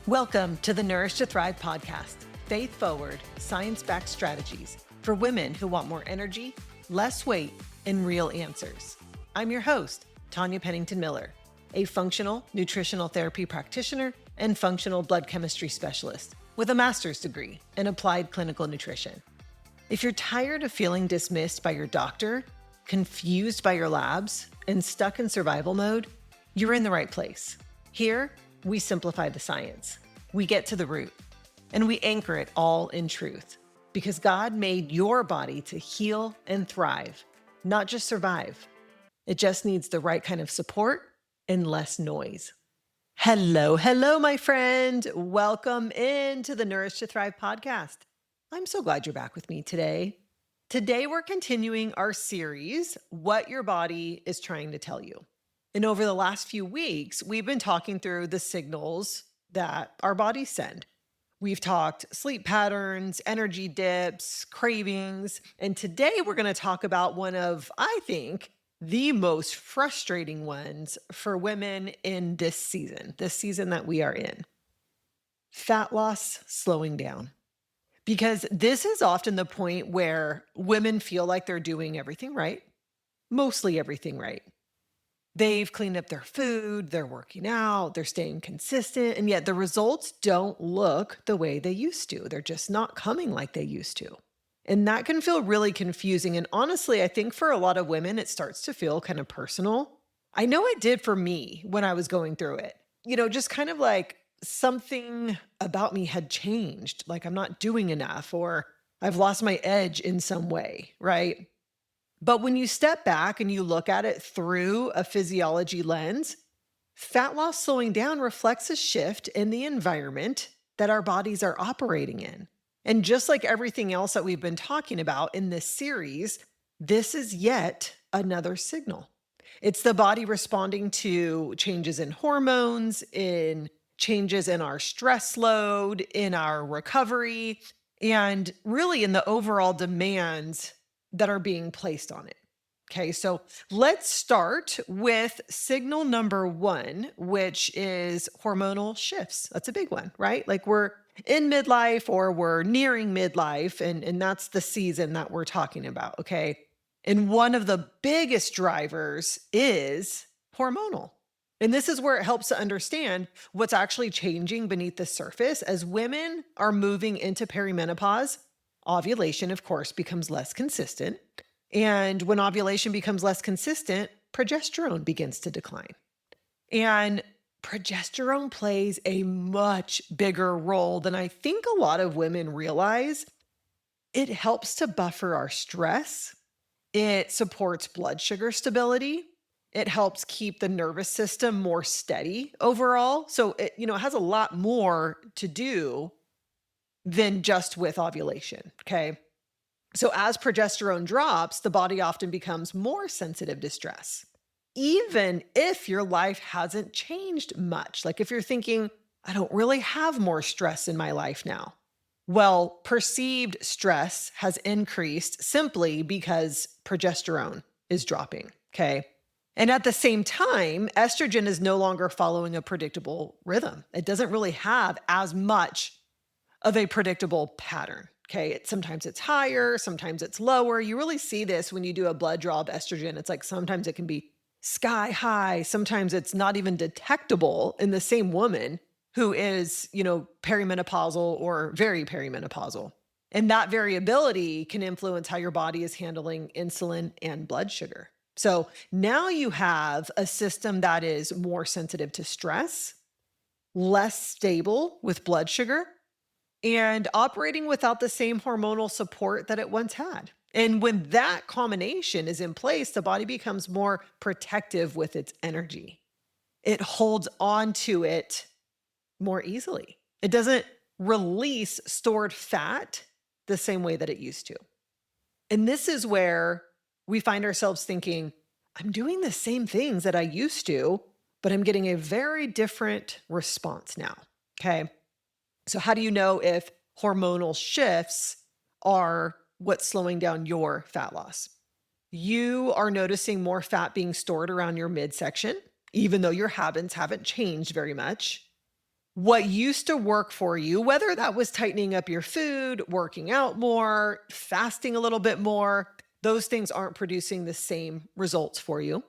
Welcome to the Nourish to Thrive podcast, faith-forward, science-backed strategies for women who want more energy, less weight, and real answers. I'm your host, Tanya Pennington-Miller, a functional nutritional therapy practitioner and functional blood chemistry specialist with a master's degree in applied clinical nutrition. If you're tired of feeling dismissed by your doctor, confused by your labs, and stuck in survival mode, you're in the right place. Here, we simplify the science. We get to the root, and we anchor it all in truth, because God made your body to heal and thrive, not just survive. It just needs the right kind of support and less noise. Hello, my friend. Welcome into the Nourish to Thrive podcast. I'm so glad you're back with me today. Today, we're continuing our series, What Your Body is Trying to Tell You. And over the last few weeks, we've been talking through the signals that our bodies send. We've talked sleep patterns, energy dips, cravings, and today we're going to talk about one of, I think, the most frustrating ones for women in this season that we are in. Fat loss slowing down. Because this is often the point where women feel like they're doing everything right, mostly everything right. They've cleaned up their food, they're working out, they're staying consistent, and yet the results don't look the way they used to. They're just not coming like they used to. And that can feel really confusing. And honestly, I think for a lot of women, it starts to feel kind of personal. I know it did for me when I was going through it. Just kind of like something about me had changed, like I'm not doing enough, or I've lost my edge in some way, right? But when you step back and you look at it through a physiology lens, fat loss slowing down reflects a shift in the environment that our bodies are operating in. And just like everything else that we've been talking about in this series, this is yet another signal. It's the body responding to changes in hormones, in changes in our stress load, in our recovery, and really in the overall demands that are being placed on it. Okay, so let's start with signal number one, which is hormonal shifts. That's a big one, right? Like we're in midlife or we're nearing midlife, and that's the season that we're talking about, okay? And one of the biggest drivers is hormonal. And this is where it helps to understand what's actually changing beneath the surface. As women are moving into perimenopause, ovulation, of course, becomes less consistent. And when ovulation becomes less consistent, progesterone begins to decline. And progesterone plays a much bigger role than I think a lot of women realize. It helps to buffer our stress. It supports blood sugar stability. It helps keep the nervous system more steady overall. So it has a lot more to do than just with ovulation, okay? So as progesterone drops, the body often becomes more sensitive to stress, even if your life hasn't changed much. Like if you're thinking, I don't really have more stress in my life now. Well, perceived stress has increased simply because progesterone is dropping, okay? And at the same time, estrogen is no longer following a predictable rhythm. It doesn't really have as much of a predictable pattern, okay? Sometimes it's higher, sometimes it's lower. You really see this when you do a blood draw of estrogen. It's like sometimes it can be sky high. Sometimes it's not even detectable in the same woman who is, perimenopausal or very perimenopausal. And that variability can influence how your body is handling insulin and blood sugar. So now you have a system that is more sensitive to stress, less stable with blood sugar, and operating without the same hormonal support that it once had. And when that combination is in place, the body becomes more protective with its energy. It holds on to it more easily. It doesn't release stored fat the same way that it used to. And this is where we find ourselves thinking, I'm doing the same things that I used to, but I'm getting a very different response now, okay? So how do you know if hormonal shifts are what's slowing down your fat loss? You are noticing more fat being stored around your midsection, even though your habits haven't changed very much. What used to work for you, whether that was tightening up your food, working out more, fasting a little bit more, those things aren't producing the same results for you.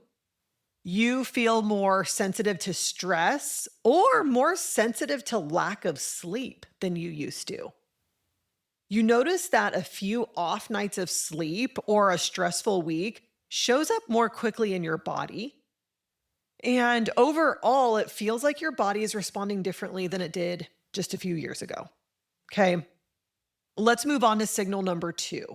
You feel more sensitive to stress or more sensitive to lack of sleep than you used to. You notice that a few off nights of sleep or a stressful week shows up more quickly in your body. And overall, it feels like your body is responding differently than it did just a few years ago. Okay. Let's move on to signal number 2.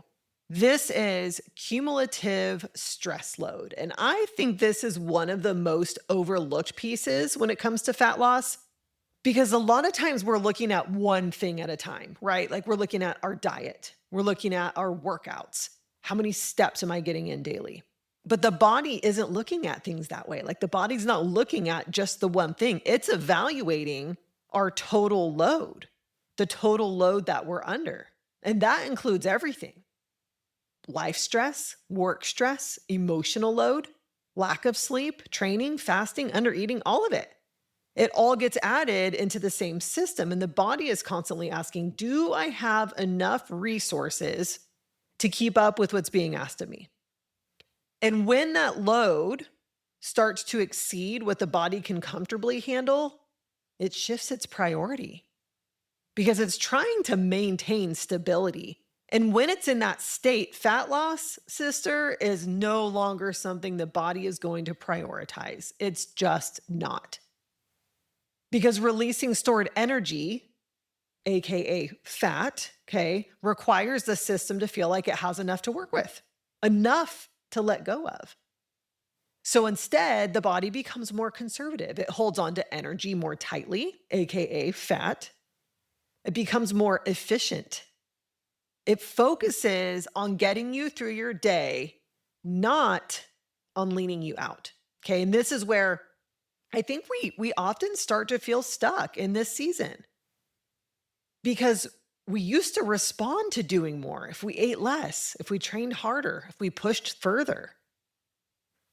This is cumulative stress load. And I think this is one of the most overlooked pieces when it comes to fat loss, because a lot of times we're looking at one thing at a time, right? Like we're looking at our diet, we're looking at our workouts. How many steps am I getting in daily? But the body isn't looking at things that way. Like the body's not looking at just the one thing. It's evaluating our total load, the total load that we're under. And that includes everything: life stress, work stress, emotional load, lack of sleep, training, fasting, undereating, all of it. It all gets added into the same system. And the body is constantly asking, do I have enough resources to keep up with what's being asked of me? And when that load starts to exceed what the body can comfortably handle, it shifts its priority because it's trying to maintain stability. And when it's in that state, fat loss, sister, is no longer something the body is going to prioritize. It's just not. Because releasing stored energy, AKA fat, okay, requires the system to feel like it has enough to work with, enough to let go of. So instead, the body becomes more conservative. It holds on to energy more tightly, AKA fat. It becomes more efficient. It focuses on getting you through your day, not on leaning you out. Okay. And this is where I think we often start to feel stuck in this season, because we used to respond to doing more if we ate less, if we trained harder, if we pushed further.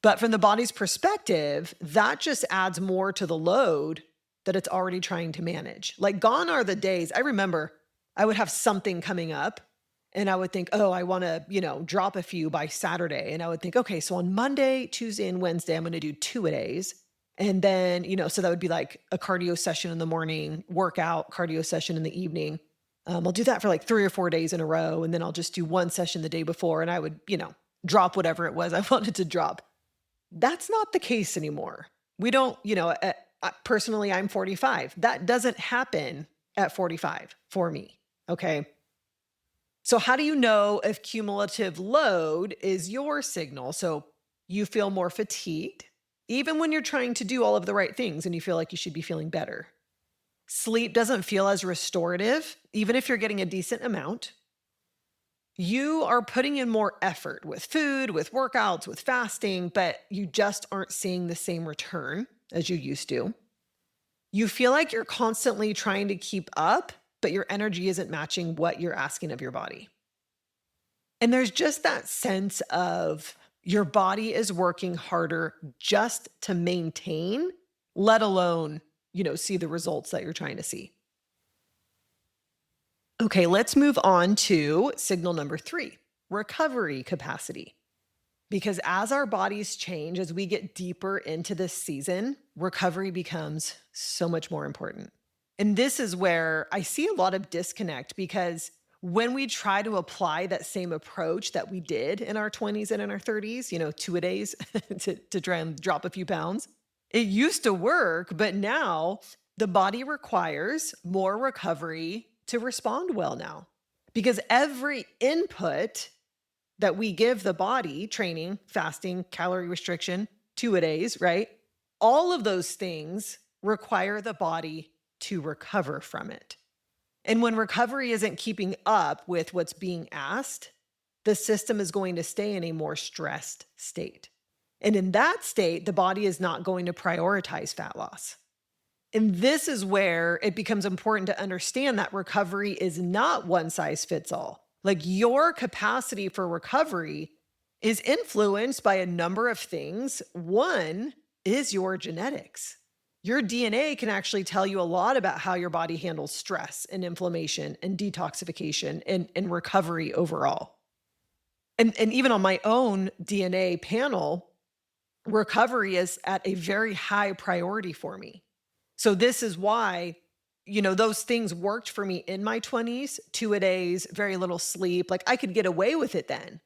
But from the body's perspective, that just adds more to the load that it's already trying to manage. Like gone are the days. I remember I would have something coming up and I would think, oh, I want to, drop a few by Saturday. And I would think, okay, so on Monday, Tuesday, and Wednesday, I'm going to do 2-a-days. And then, so that would be like a cardio session in the morning, workout, cardio session in the evening. I'll do that for like 3 or 4 days in a row. And then I'll just do one session the day before. And I would, drop whatever it was I wanted to drop. That's not the case anymore. We don't, personally, I'm 45. That doesn't happen at 45 for me. Okay. So how do you know if cumulative load is your signal? So you feel more fatigued, even when you're trying to do all of the right things and you feel like you should be feeling better. Sleep doesn't feel as restorative, even if you're getting a decent amount. You are putting in more effort with food, with workouts, with fasting, but you just aren't seeing the same return as you used to. You feel like you're constantly trying to keep up, but your energy isn't matching what you're asking of your body. And there's just that sense of your body is working harder just to maintain, let alone, see the results that you're trying to see. Okay, let's move on to signal number 3, recovery capacity. Because as our bodies change, as we get deeper into this season, recovery becomes so much more important. And this is where I see a lot of disconnect, because when we try to apply that same approach that we did in our 20s and in our 30s, 2-a-days to try and drop a few pounds, it used to work, but now the body requires more recovery to respond well now, because every input that we give the body, training, fasting, calorie restriction, 2-a-days, right? All of those things require the body to recover from it. And when recovery isn't keeping up with what's being asked, the system is going to stay in a more stressed state. And in that state, the body is not going to prioritize fat loss. And this is where it becomes important to understand that recovery is not one size fits all. Like your capacity for recovery is influenced by a number of things. One is your genetics. Your DNA can actually tell you a lot about how your body handles stress and inflammation and detoxification and recovery overall. And even on my own DNA panel, recovery is at a very high priority for me. So this is why, those things worked for me in my 20s, 2-a-days, very little sleep. Like I could get away with it then.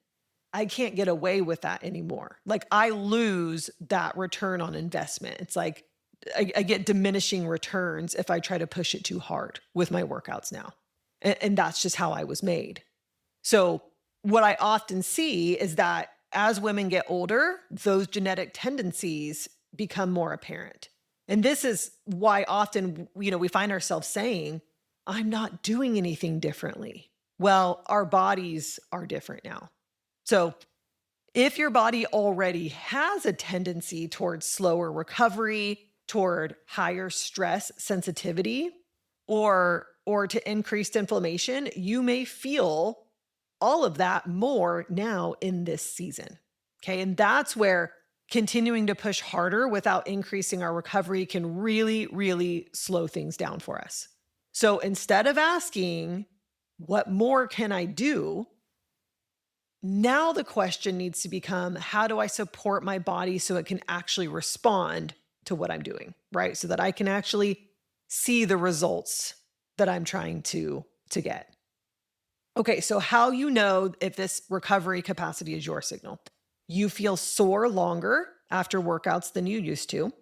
I can't get away with that anymore. Like I lose that return on investment. It's like I get diminishing returns if I try to push it too hard with my workouts now. And that's just how I was made. So what I often see is that as women get older, those genetic tendencies become more apparent. And this is why often, we find ourselves saying, I'm not doing anything differently. Well, our bodies are different now. So if your body already has a tendency towards slower recovery, toward higher stress sensitivity, or to increased inflammation, you may feel all of that more now in this season. Okay. And that's where continuing to push harder without increasing our recovery can really, really slow things down for us. So instead of asking, what more can I do? Now the question needs to become, how do I support my body so it can actually respond to what I'm doing, right? So that I can actually see the results that I'm trying to get. Okay, so how you know if this recovery capacity is your signal? You feel sore longer after workouts than you used to.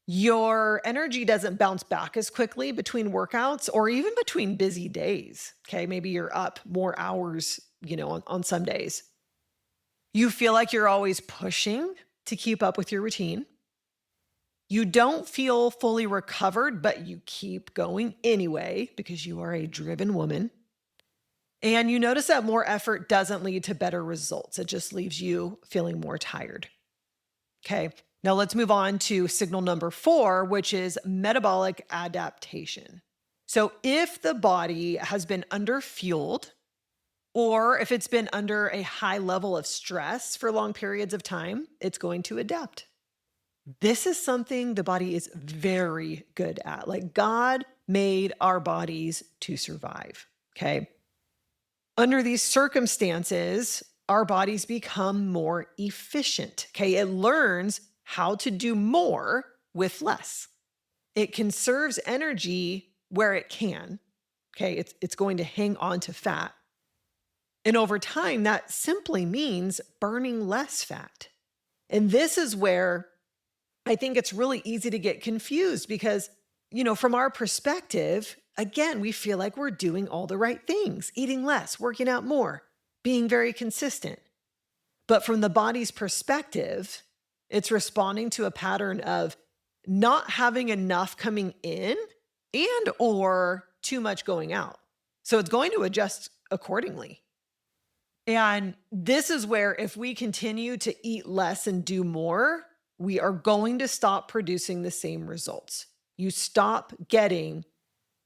Your energy doesn't bounce back as quickly between workouts or even between busy days. Okay, maybe you're up more hours, on some days. You feel like you're always pushing to keep up with your routine. You don't feel fully recovered, but you keep going anyway because you are a driven woman. And you notice that more effort doesn't lead to better results. It just leaves you feeling more tired. Okay, now let's move on to signal number 4, which is metabolic adaptation. So if the body has been underfueled, or if it's been under a high level of stress for long periods of time, it's going to adapt. This is something the body is very good at. Like God made our bodies to survive. Okay. Under these circumstances, our bodies become more efficient. Okay. It learns how to do more with less. It conserves energy where it can. Okay. It's going to hang on to fat. And over time, that simply means burning less fat. And this is where I think it's really easy to get confused because, from our perspective, again, we feel like we're doing all the right things, eating less, working out more, being very consistent. But from the body's perspective, it's responding to a pattern of not having enough coming in and or too much going out. So it's going to adjust accordingly. And this is where if we continue to eat less and do more, we are going to stop producing the same results. You stop getting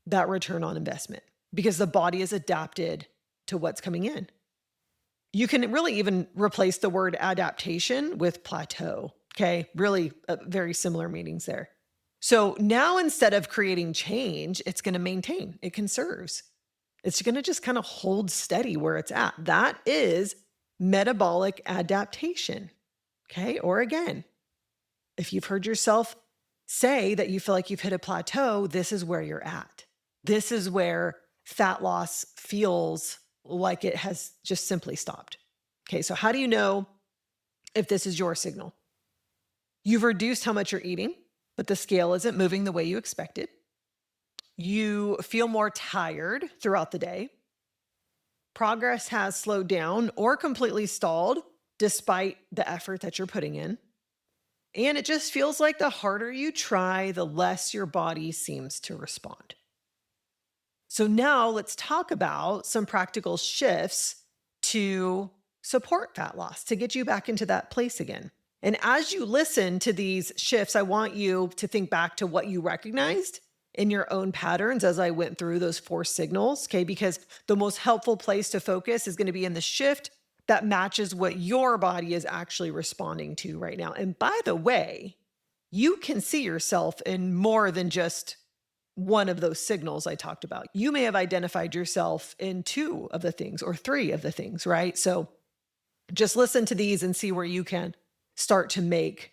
that return on investment because the body is adapted to what's coming in. You can really even replace the word adaptation with plateau. Okay. Really very similar meanings there. So now instead of creating change, it's going to maintain, it conserves. It's going to just kind of hold steady where it's at. That is metabolic adaptation. Okay. Or again, if you've heard yourself say that you feel like you've hit a plateau, this is where you're at. This is where fat loss feels like it has just simply stopped. Okay, so how do you know if this is your signal? You've reduced how much you're eating, but the scale isn't moving the way you expected. You feel more tired throughout the day. Progress has slowed down or completely stalled despite the effort that you're putting in. And it just feels like the harder you try, the less your body seems to respond. So now let's talk about some practical shifts to support fat loss, to get you back into that place again. And as you listen to these shifts, I want you to think back to what you recognized in your own patterns as I went through those 4 signals, okay? Because the most helpful place to focus is going to be in the shift that matches what your body is actually responding to right now. And by the way, you can see yourself in more than just one of those signals I talked about. You may have identified yourself in two of the things or three of the things, right? So just listen to these and see where you can start to make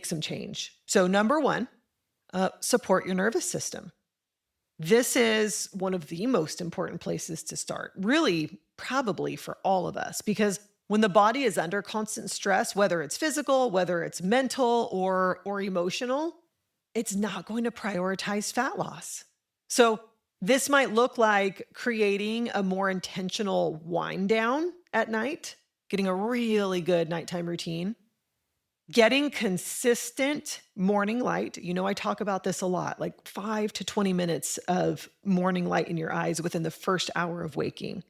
some change. So number one, support your nervous system. This is one of the most important places to start, really, probably for all of us, because when the body is under constant stress, whether it's physical, whether it's mental or emotional, it's not going to prioritize fat loss. So this might look like creating a more intentional wind down at night, getting a really good nighttime routine, getting consistent morning light. You know, I talk about this a lot, like 5 to 20 minutes of morning light in your eyes within the first hour of waking.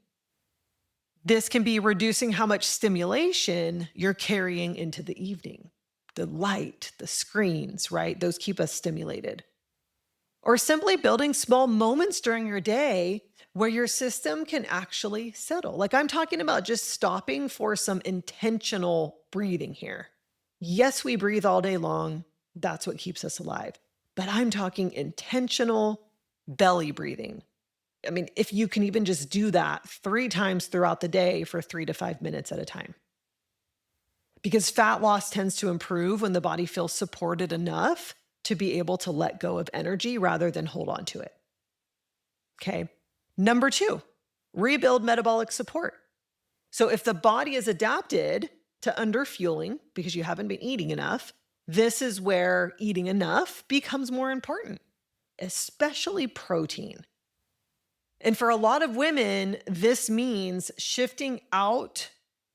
This can be reducing how much stimulation you're carrying into the evening. The light, the screens, right? Those keep us stimulated. Or simply building small moments during your day where your system can actually settle. Like I'm talking about just stopping for some intentional breathing here. Yes, we breathe all day long. That's what keeps us alive. But I'm talking intentional belly breathing. I mean, if you can even just do that 3 times throughout the day for 3 to 5 minutes at a time. Because fat loss tends to improve when the body feels supported enough to be able to let go of energy rather than hold on to it. Okay. Number 2, rebuild metabolic support. So if the body is adapted to underfueling because you haven't been eating enough, this is where eating enough becomes more important, especially protein. And for a lot of women, this means shifting out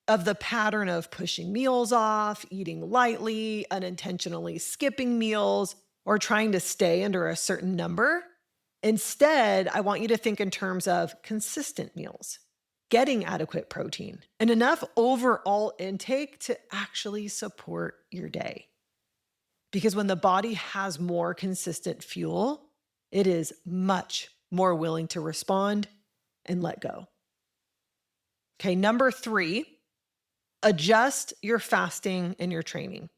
of the pattern of pushing meals off, eating lightly, unintentionally skipping meals, or trying to stay under a certain number. Instead, I want you to think in terms of consistent meals, getting adequate protein, and enough overall intake to actually support your day. Because when the body has more consistent fuel, it is much more willing to respond and let go. Okay, number 3, adjust your fasting and your training.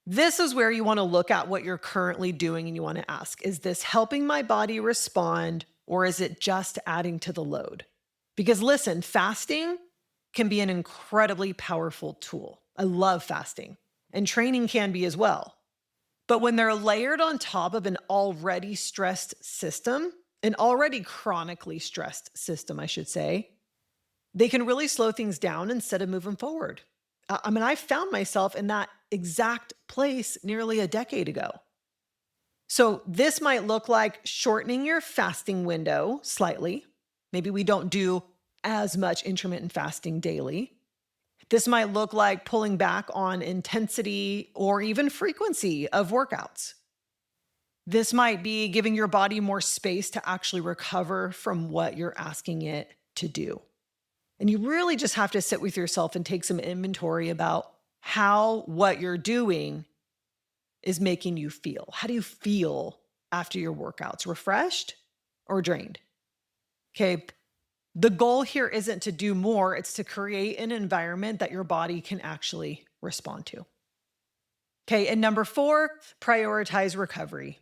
This is where you want to look at what you're currently doing and you want to ask, is this helping my body respond or is it just adding to the load? Because listen, fasting can be an incredibly powerful tool. I love fasting, and training can be as well. But when they're layered on top of an already stressed system, an already chronically stressed system, I should say, they can really slow things down instead of moving forward. I found myself in that exact place nearly a decade ago. So this might look like shortening your fasting window slightly. Maybe we don't do as much intermittent fasting daily. This might look like pulling back on intensity or even frequency of workouts. This might be giving your body more space to actually recover from what you're asking it to do. And you really just have to sit with yourself and take some inventory about how what you're doing is making you feel. How do you feel after your workouts? Refreshed or drained? Okay. The goal here isn't to do more, it's to create an environment that your body can actually respond to. Okay, and number 4, prioritize recovery.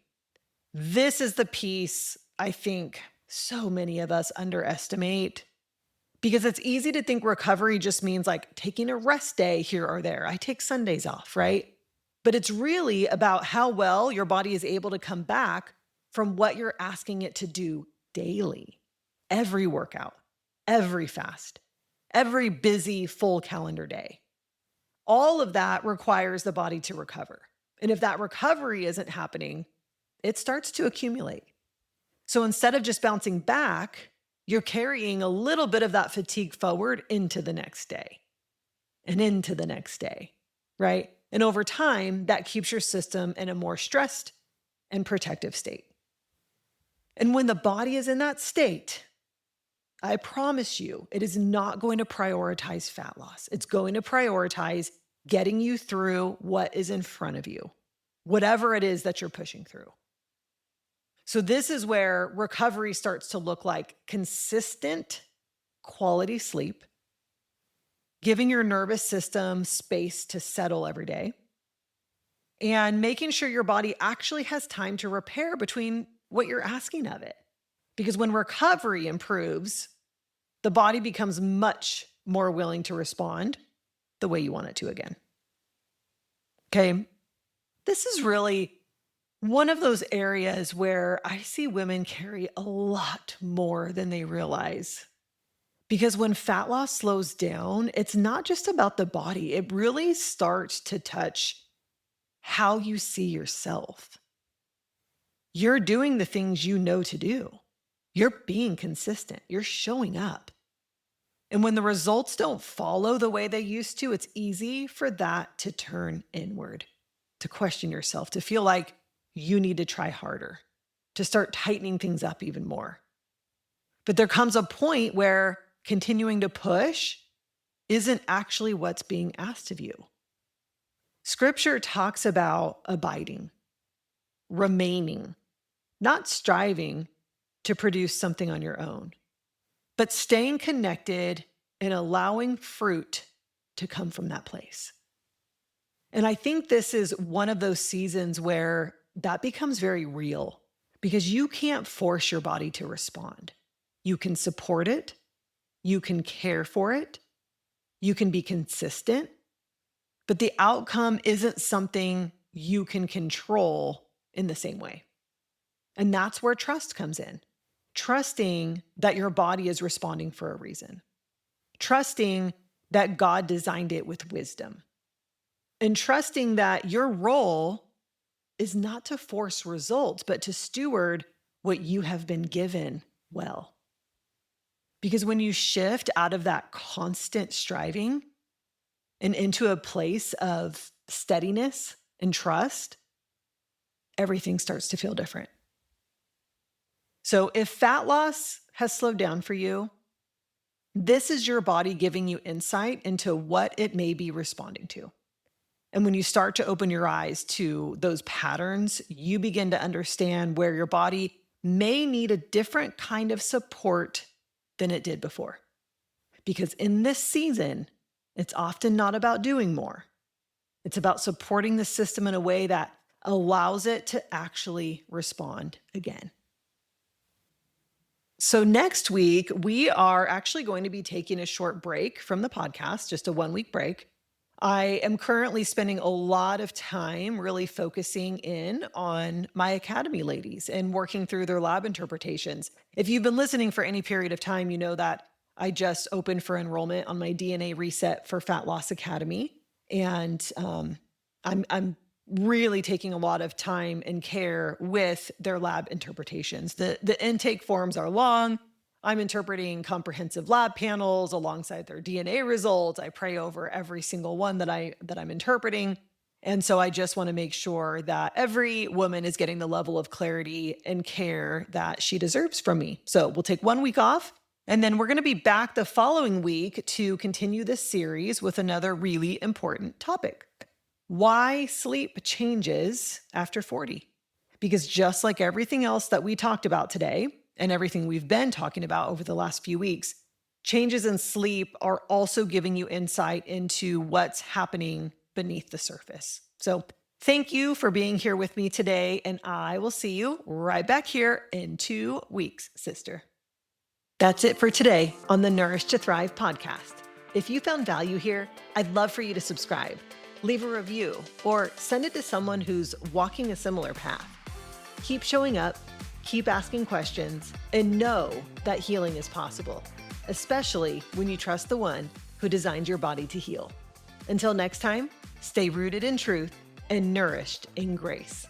This is the piece I think so many of us underestimate because it's easy to think recovery just means like taking a rest day here or there. I take Sundays off, right? But it's really about how well your body is able to come back from what you're asking it to do daily, every workout, every fast, every busy full calendar day. All of that requires the body to recover. And if that recovery isn't happening, it starts to accumulate. So instead of just bouncing back, you're carrying a little bit of that fatigue forward into the next day and into the next day, right? And over time, that keeps your system in a more stressed and protective state. And when the body is in that state, I promise you, it is not going to prioritize fat loss. It's going to prioritize getting you through what is in front of you, whatever it is that you're pushing through. So this is where recovery starts to look like consistent quality sleep, giving your nervous system space to settle every day, and making sure your body actually has time to repair between what you're asking of it. Because when recovery improves, the body becomes much more willing to respond the way you want it to again. Okay. This is really one of those areas where I see women carry a lot more than they realize. Because when fat loss slows down, it's not just about the body. It really starts to touch how you see yourself. You're doing the things you know to do. You're being consistent. You're showing up. And when the results don't follow the way they used to, it's easy for that to turn inward, to question yourself, to feel like you need to try harder, to start tightening things up even more. But there comes a point where continuing to push isn't actually what's being asked of you. Scripture talks about abiding, remaining, not striving to produce something on your own, but staying connected and allowing fruit to come from that place. And I think this is one of those seasons where that becomes very real because you can't force your body to respond. You can support it. You can care for it. You can be consistent, but the outcome isn't something you can control in the same way. And that's where trust comes in. Trusting that your body is responding for a reason. Trusting that God designed it with wisdom. And trusting that your role is not to force results, but to steward what you have been given well. Because when you shift out of that constant striving and into a place of steadiness and trust, everything starts to feel different. So if fat loss has slowed down for you, this is your body giving you insight into what it may be responding to. And when you start to open your eyes to those patterns, you begin to understand where your body may need a different kind of support than it did before. Because in this season, it's often not about doing more. It's about supporting the system in a way that allows it to actually respond again. So next week, we are actually going to be taking a short break from the podcast, just a 1-week break. I am currently spending a lot of time really focusing in on my Academy ladies and working through their lab interpretations. If you've been listening for any period of time, you know that I just opened for enrollment on my DNA Reset for Fat Loss Academy. And I'm really taking a lot of time and care with their lab interpretations. The intake forms are long. I'm interpreting comprehensive lab panels alongside their DNA results. I pray over every single one that I'm interpreting. And so I just want to make sure that every woman is getting the level of clarity and care that she deserves from me. So we'll take 1 week off, and then we're going to be back the following week to continue this series with another really important topic. Why sleep changes after 40. Because just like everything else that we talked about today, and everything we've been talking about over the last few weeks, changes in sleep are also giving you insight into what's happening beneath the surface. So thank you for being here with me today, and I will see you right back here in 2 weeks, sister. That's it for today on the Nourish to Thrive podcast. If you found value here, I'd love for you to subscribe, leave a review, or send it to someone who's walking a similar path. Keep showing up, keep asking questions, and know that healing is possible, especially when you trust the one who designed your body to heal. Until next time, stay rooted in truth and nourished in grace.